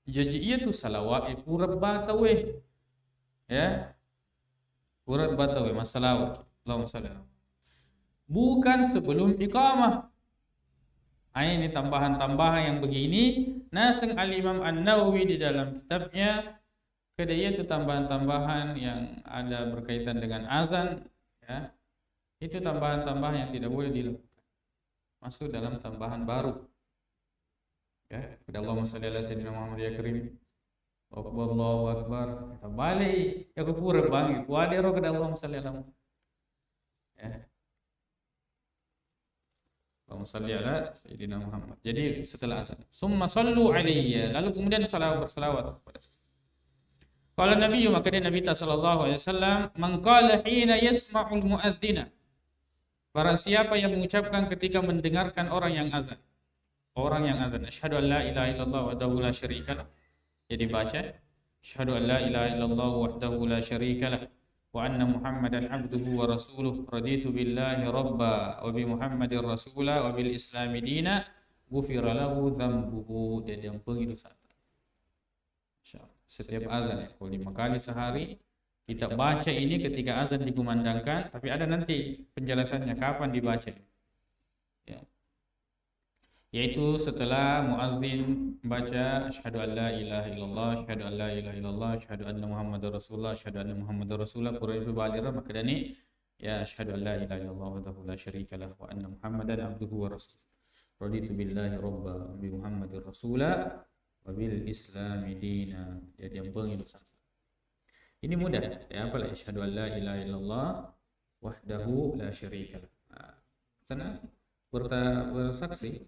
Speaker 1: Jadi ia tu salawat pura batawe. Ya. Pura batawe masalah Allahumma salli. Bukan sebelum iqamah. Ini tambahan-tambahan yang begini naseng al-Imam An-Nawawi di dalam kitabnya kedai itu tambahan-tambahan yang ada berkaitan dengan azan ya. Itu tambahan-tambahan yang tidak boleh dilakukan. Masuk dalam tambahan baru. Ya, kepada Allahumma shalli ala sayyidina Muhammad ya karim. Allahu akbar. Kita balik ya kupura bang, ku ada ro kepada Allahumma shalli ala Muhammad. Ya. Allahumma salli ala sayyidina Muhammad. Jadi setelah azan, summa sallu alayya, lalu kemudian bersalawat kepada saya. Qala Nabi maka dia Nabi sallallahu alaihi wasallam, "Man qala hina yasma'ul muadzina." Barang siapa yang mengucapkan ketika mendengarkan orang yang azan. Orang yang azan, asyhadu an la ilaha illallah wahdahu la syarikalah. Jadi baca, asyhadu an la ilaha illallah wahdahu la syarikalah. Wa anna Muhammadan abduhu wa rasuluh raditu billahi rabba wa bi Muhammadin rasula wa bil islami dina ghufira lahu dhanbuhu dan diampuni dosa. Insyaallah. Setiap azan ya, kalau 5 kali sehari kita baca ini ketika azan dikumandangkan, tapi ada nanti penjelasannya kapan dibaca. Ya. Yaitu setelah muazzin baca asyhadu an la ilaha illallah, asyhadu an la ilaha illallah, asyhadu anna Muhammadar Rasulullah, asyhadu anna Muhammadar Rasulullah, Quran itu balira maka dani ya asyhadu an la ilaha illallah wahdahu la syarikalah wa anna Muhammadan abduhu wa rasuluh. Raditu billahi rabba wa bi Muhammadir rasula wa bil islami dina. Jadi yang dosa. Ini mudah ya apalah asyhadu an la ilaha illallah wahdahu la syarikalah. Sana bersaksi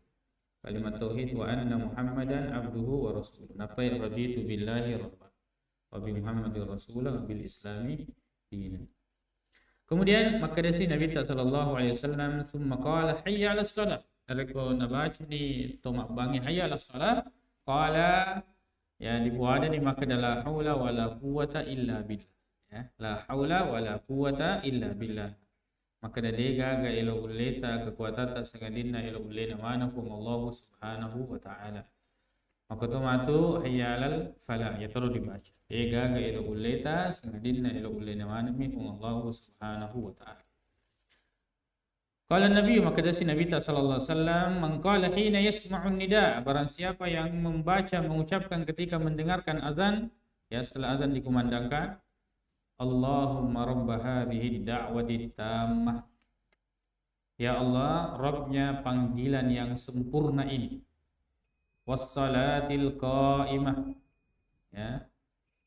Speaker 1: kalimat tauhid wa anna Muhammadan abduhu wa rasuluh. Napa raditu billahi rabba wa bi Muhammadir rasulah bil islami dinan. Kemudian maka dari sini Nabi sallallahu alaihi wasallam summa qala hayya 'alas salat. Kalau nabaca di tomak bangi hayya 'alas salat qala ya dibuat ni maka la haula wala quwata illa billah ya la haula wala quwata illa billah. Maka dalega ga ilo uleta kekuatan tak sengadina ilo ulena mana kum Allah subhanahu wa ta'ala. Maka tu matu hayyalal falah ya terus dibaca. Ega ga ilo uleta sengadinna ilo ulena manami Allah subhanahu wa ta'ala. Qala Nabi maka dasi Nabi sallallahu alaihi wasallam man qala hina yasma'un nida barang siapa yang membaca mengucapkan ketika mendengarkan azan ya setelah azan dikumandangkan Allahumma rabb hadhihi da'wati tammah ya Allah Rabbnya panggilan yang sempurna ini wassalatil qaimah ya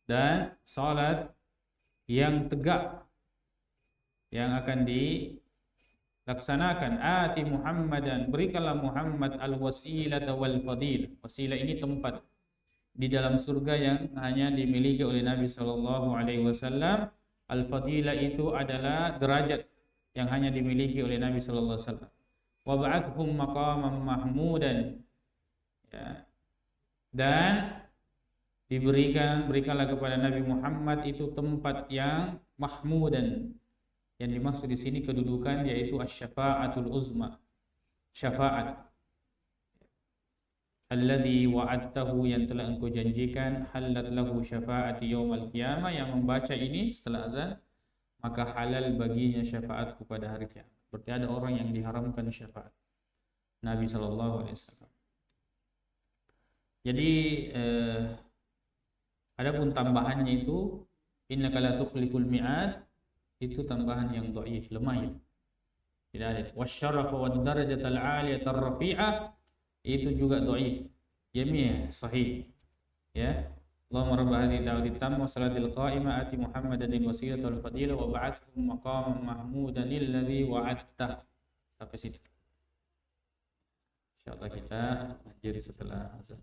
Speaker 1: dan salat yang tegak yang akan dilaksanakan ati Muhammadan berikanlah Muhammad al wasilata wal fadil. Wasilah ini tempat di dalam surga yang hanya dimiliki oleh Nabi sallallahu alaihi wasallam. Al fadilah itu adalah derajat yang hanya dimiliki oleh Nabi sallallahu alaihi wasallam. Wa ba'athhum maqaman mahmudan ya. Dan berikanlah kepada Nabi Muhammad itu tempat yang mahmudan. Yang dimaksud di sini kedudukan yaitu asy-syafa'atul uzma. Syafaat. Alladzi wa'adtahu yang telah engkau janjikan halat lahu syafa'ati yaumal qiyamah yang membaca ini setelah azan maka halal baginya syafaatku pada hari kiamat. Berarti ada orang yang diharamkan syafaat Nabi sallallahu alaihi wasallam. Jadi adapun tambahannya itu innaka la tukhliful mi'ad itu tambahan yang dhaif, lemah itu. Tidak ada. Wasyarafa wad darajatal 'aliyatar rafi'ah itu juga dhaif. Jami' sahih. Ya. Allahumma rabb hadhihi da'wati tamma wa salatil qa'imah ati Muhammadan al wasilata wal fadilah wa ba'athhu maqaman mahmudan alladhi wa'adta. Sampai situ. Insyaallah kita lanjut setelah azan.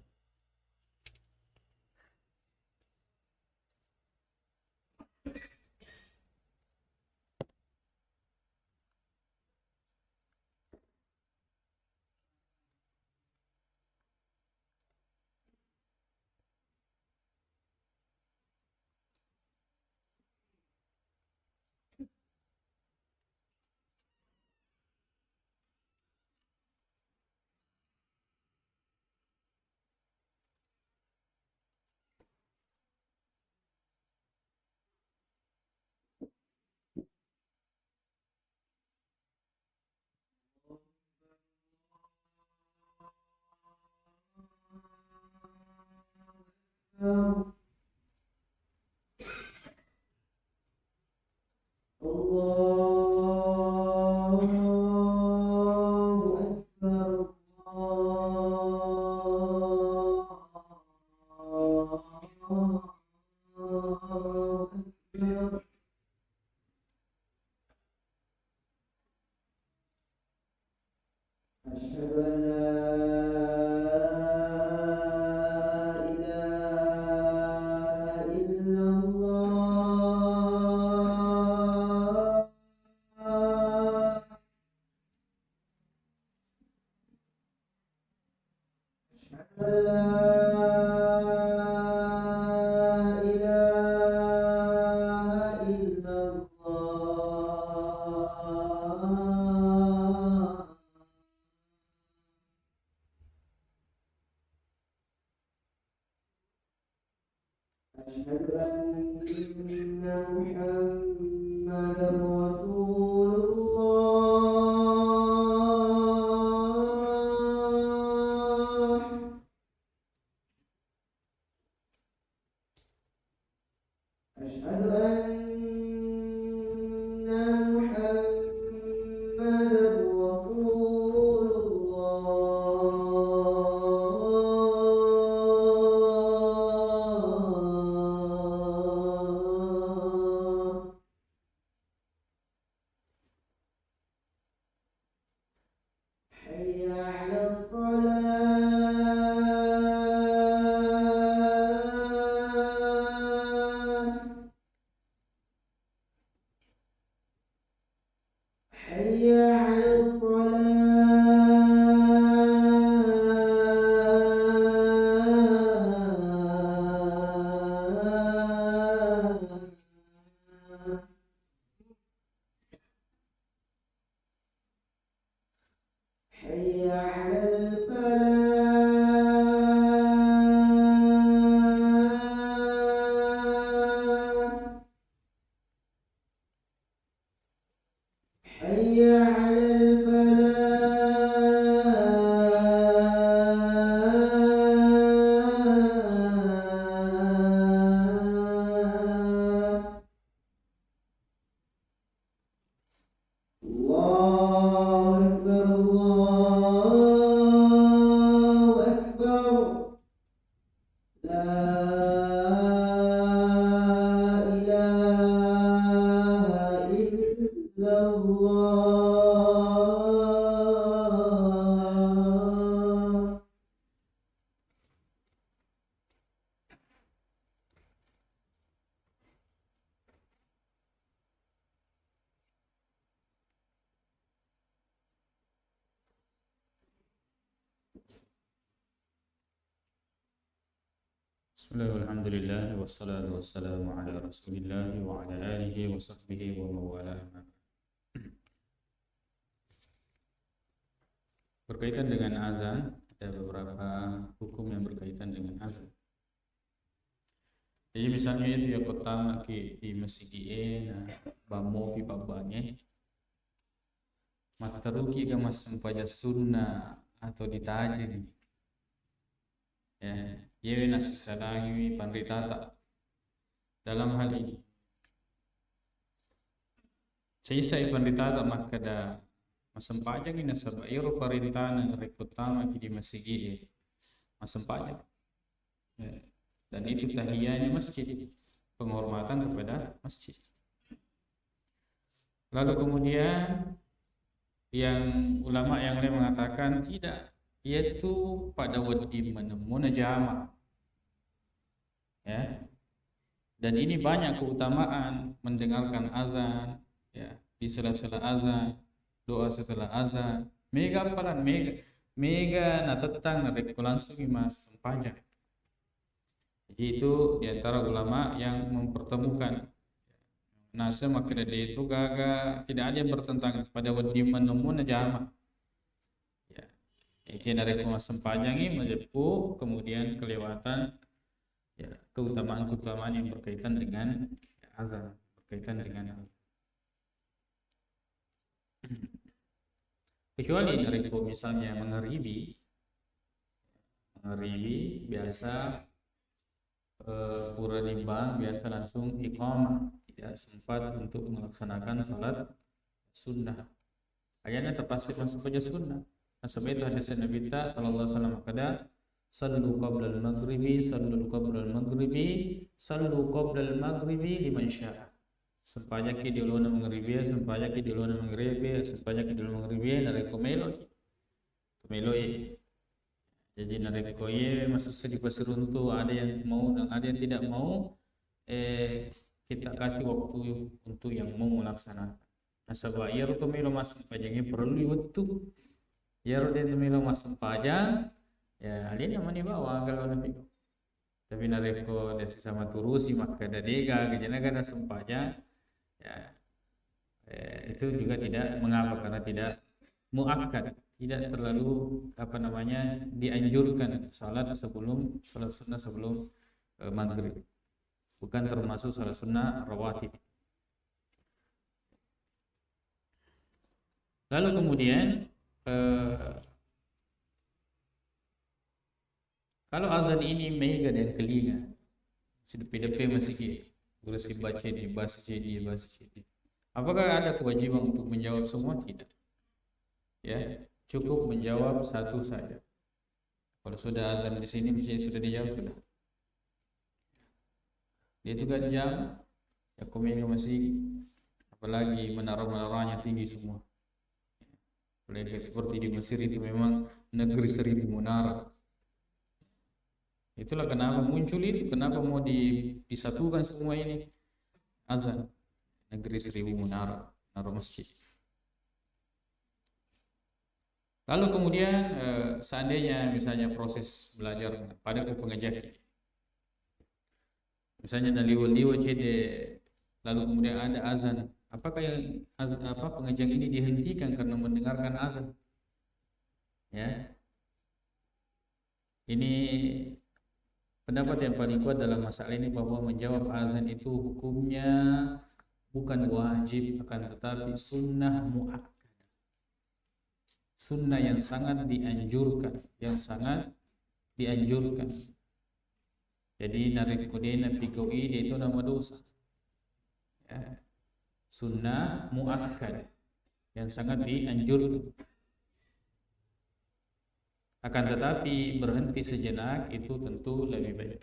Speaker 2: حي على الفلاح. الله أكبر الله أكبر. لا إله إلا الله.
Speaker 1: Bismillah, alhamdulillah, wassalatu wassalamu ala rasulillah wa ala alihi wa sahbihi wa mawalah. Berkaitan dengan azan, ada beberapa hukum yang berkaitan dengan azan. Jadi misalnya itu yang pertama di masjid na bamo pi babanye mataruki ka mas sampaja sunnah atau ditajin. Ya, yewe nasisalangi pandritata dalam hal ini. Saya pandritata makada masempajang ina sabairo parintana rekutama di masjid masempajang. Ya. Dan itu tahiyanya masjid, penghormatan kepada masjid. Lalu kemudian yang ulama yang lain mengatakan tidak, yaitu pada wadi menemuna jama, ya. Dan ini banyak keutamaan mendengarkan azan, ya, di sela-sela azan, doa setelah azan, mega palan mega na tetang na langsung mas panjang. Jadi itu diantara ulama yang mempertemukan. Nasa makna dia itu gaga tidak ada yang bertentangan pada wadi menemuna jama. Ya. Ini dari kuasa panjangi menjepu kemudian kelewatan, ya, keutamaan-keutamaan yang berkaitan dengan azan, berkaitan dengan azan. Kecuali dari misalnya mengharibi biasa pura nimbang biasa langsung iqamah, tidak sempat untuk melaksanakan salat sunnah. Ayatnya terpasir masuk saja sunnah. Nah, sebab itu hadis Nabi sallallahu alaihi wasallam kada sallu qabla al-maghribi sallu qabla al-maghribi sallu qabla al-maghribi liman syaa. Sepanjang ki diuluna maghribi sepanjang ki diuluna maghribi sepanjang ki diuluna maghribi dari komelo jadi nareko ye masa sedih pasiruntu ada yang mau dan ada yang tidak mau, kita kasih waktu untuk yang mau melaksanakan. Nah sebab ia roto melo mas pajangnya perlu waktu. Ya roto melo mas pajang ya alin yang mana bawa kalau nabi. Tapi nareko desi sama turusi maka dadega kejana kada sempajang ya, itu juga tidak mengapa karena tidak muakkad, tidak terlalu dianjurkan salat sunnah sebelum maghrib, bukan termasuk salat sunnah rawatib. Lalu kemudian kalau azan ini mega dan kelinga sudah PDP masih bersih baca di bahasa jadi, apakah ada kewajiban untuk menjawab semua? Tidak. Ya, cukup menjawab satu saja. Kalau sudah azan di sini mesti sudah dijawab sudah. Dia juga jam ya komenya masih, apalagi menara-menaranya tinggi semua. Apalagi seperti di Mesir itu memang negeri 1000 menara. Itulah kenapa muncul itu, kenapa mau disatukan semua ini azan negeri 1000 menara masjid. Lalu kemudian seandainya misalnya proses belajar pada pengajak, misalnya dari liwat cede, lalu kemudian ada azan, apakah yang azan pengajak ini dihentikan karena mendengarkan azan? Ya, ini pendapat yang paling kuat dalam masalah ini bahwa menjawab azan itu hukumnya bukan wajib, akan tetapi sunnah muakkadah. Sunnah yang sangat dianjurkan, Jadi narik kodena pigoi dia itu nama dosa. Ya. Sunnah muakkad yang sangat dianjurkan. Akan tetapi berhenti sejenak itu tentu lebih baik.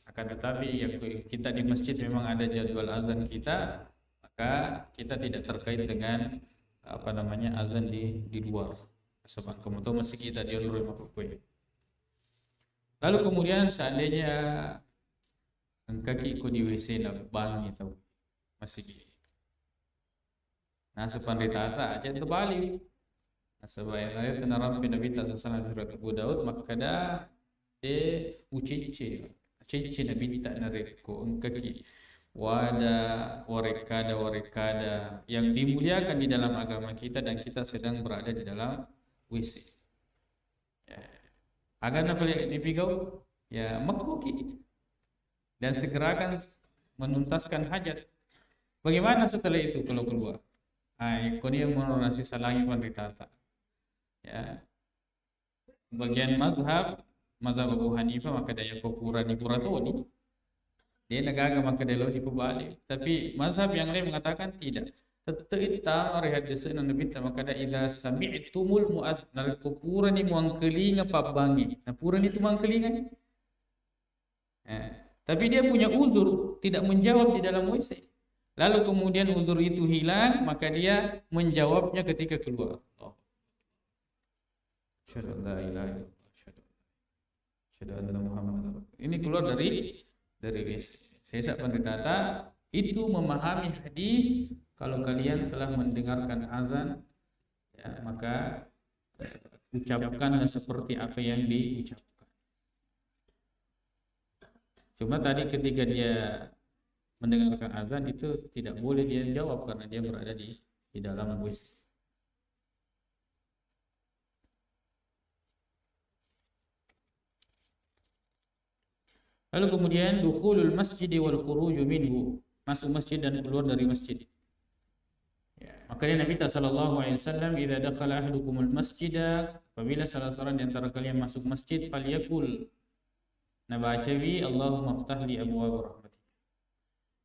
Speaker 1: Akan tetapi ya, kita di masjid memang ada jadwal azan kita, maka kita tidak terkait dengan azan di luar. Sebab kemudian masih kita di luar makukui. Lalu kemudian seandainya kaki ikut di WC na bangi tahu masih. Nah sepanritata aja terbalik. Sebaiknya tenarampi Nabi sallallahu surat Abu Daud maka dah de ucici Nabi tak nareko kaki warekada yang dimuliakan di dalam agama kita dan kita sedang berada di dalam WC. Ya. Agar apa dipigau? Ya makoki dan segerakan menuntaskan hajat. Bagaimana setelah itu kalau keluar? Konia mononasi salangi pandritata. Ya. Bagian mazhab Abu Hanifah maka daya popura di puratoni. Dia negaga maka delo di kubali. Tapi mazhab yang lain mengatakan tidak. Tetap rehat desa Nabi maka da ila sami'tumul mu'adz narkopura ni muang kelinga pabangi. Nah pura ni tu muang kelinga. Tapi dia punya uzur tidak menjawab di dalam WC. Lalu kemudian uzur itu hilang maka dia menjawabnya ketika keluar. Syahadu la ilaha illallah syahadu anna Muhammadar. Ini keluar dari WC. Saya pendeta itu memahami hadis. Kalau kalian telah mendengarkan azan, ya, maka ucapkanlah seperti apa yang diucapkan. Cuma tadi ketika dia mendengarkan azan itu tidak boleh dia jawab karena dia berada di dalam WC. Lalu kemudian dukhulul masjid wal khuruju minhu, masuk masjid dan keluar dari masjid. Makanya Nabi sallallahu alaihi wasallam idza dakhala ahadukumul masjida, apabila salah seorang di antara kalian masuk masjid falyakul nabacawi Allahumma ftah li abwaab rahmatik.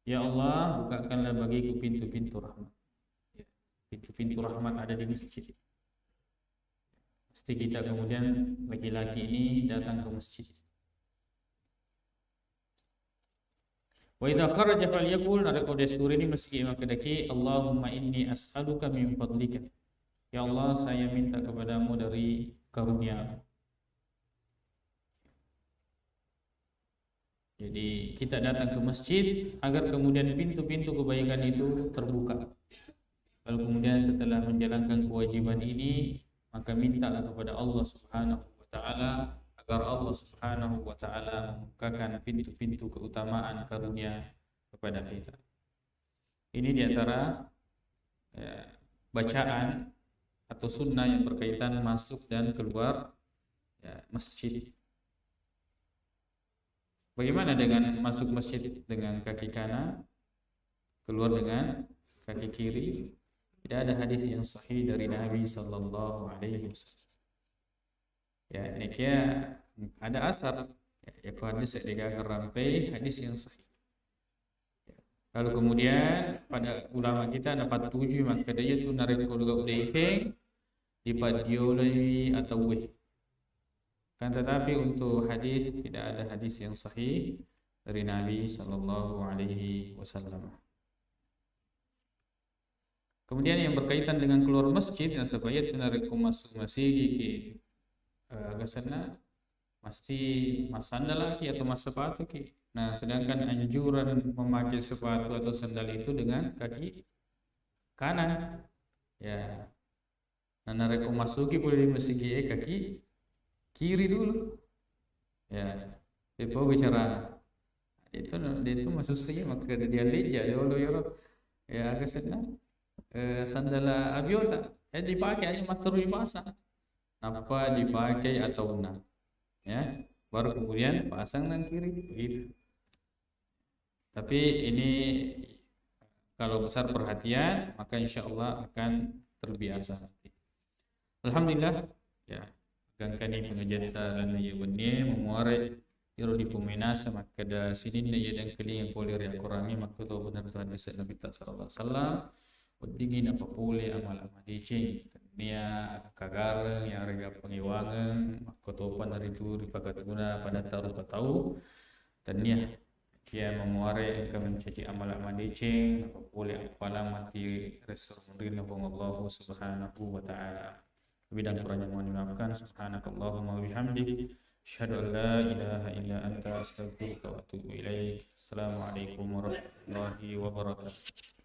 Speaker 1: Ya Allah, bukakanlah bagiku pintu-pintu rahmat. Ya, pintu-pintu rahmat ada di masjid. Mesti kita kemudian laki-laki ini datang ke masjid. Wa idza kharaja falyaqul narqad suri ini meski makadaki Allahumma inni as'aluka min fadlika. Ya Allah, saya minta kepadamu dari karunia. Jadi kita datang ke masjid agar kemudian pintu-pintu kebaikan itu terbuka. Lalu kemudian setelah menjalankan kewajiban ini, maka mintalah kepada Allah Subhanahu wa taala agar Allah Subhanahu wa taala membukakan pintu-pintu keutamaan karunia kepada kita. Ini diantara bacaan atau sunnah yang berkaitan masuk dan keluar masjid. Bagaimana dengan masuk masjid dengan kaki kanan, keluar dengan kaki kiri? Tidak ada hadis yang sahih dari Nabi sallallahu alaihi wasallam. Ya, ini ada asar ya hadis yang rampai hadis yang sahih. Lalu kemudian pada ulama kita dapat tujuh maka dia tu narik kolga udaife di padiolai atau weh. Kan tetapi untuk hadis tidak ada hadis yang sahih dari Nabi sallallahu alaihi wasallam. Kemudian yang berkaitan dengan keluar masjid yang supaya narik masuk masjid ke sana mesti mas sandal lagi atau mas sepatu ki. Nah, sedangkan anjuran memakai sepatu atau sandal itu dengan kaki kanan. Ya. Nah, nareko masuki boleh di masjid kaki kiri dulu. Ya. Itu bicara. Itu maksud saya maka dia leja ya agak senang. Sandal abiota dipakai aja matur dipasang. Apa dipakai atau enggak, ya baru kemudian pasang dan kiri begitu. Tapi ini Kalau besar perhatian, maka insya Allah akan terbiasa nanti. Alhamdulillah, ya, gangkani pengajian kita dan ya benih memuarai iro di pemenasa maka da sini ya dan kali yang polir yang kurangi maka tu benar Tuhan Yesus Nabi sallallahu alaihi wasallam udingin apa pule amal amal dicing nia kagara yang rega pengiwangan maka tu pan hari itu dipakai guna pada tahu tania kia memuare engkau mencaci amal-amal dicing apa boleh apalah mati resur menerima Allah subhanahu wa ta'ala. Lebih dan kurangnya mohon dimaafkan. Subhanakallahumma wa bihamdik asyhadu an la ilaha illa anta astaghfiruka wa atubu ilaik. Assalamualaikum warahmatullahi wabarakatuh.